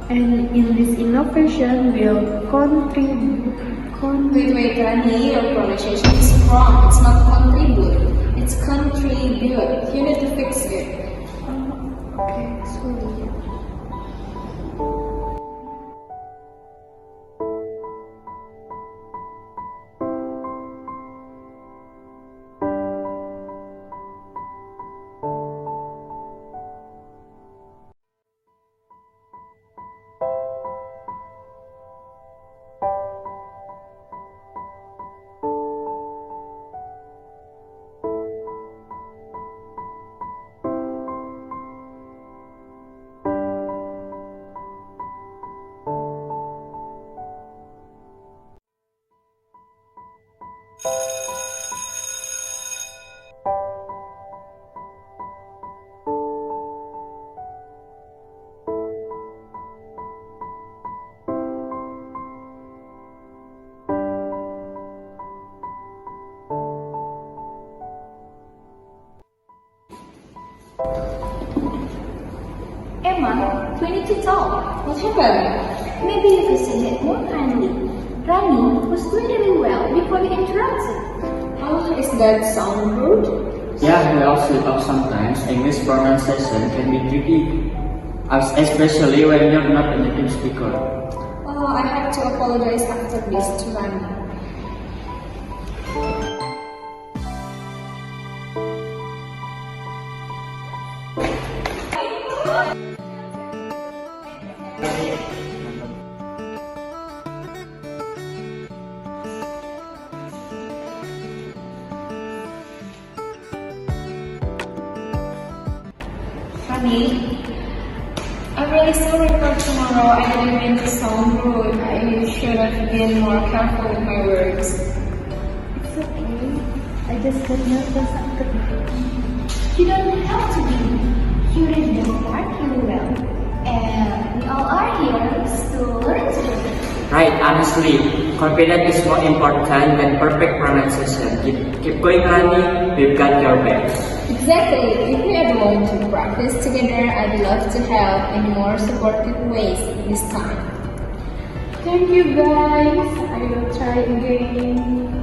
And in this innovation will Wait, Rani, your pronunciation is wrong. It's not contribute. It's contribute. You need to fix it. Okay, sorry. Emma, we need to talk. What happened? Maybe you could say it more kindly. Rani was doing really well before we interrupted. Oh, is that sound rude? Yeah, we all slip up sometimes. English pronunciation can be tricky, especially when you're not a native speaker. Oh, I have to apologize after this to Rani. Honey, I'm really sorry for tomorrow. I didn't mean to sound rude. I should have been more careful with my words. It's okay. I just got nervous after the You don't have to be. You read the part really well. And we all are here to learn together. Right, honestly, confidence is more important than perfect pronunciation. Keep going, Rani. We've got your back. Exactly. If we are going to practice together, I'd love to help in more supportive ways this time. Thank you guys. I will try again.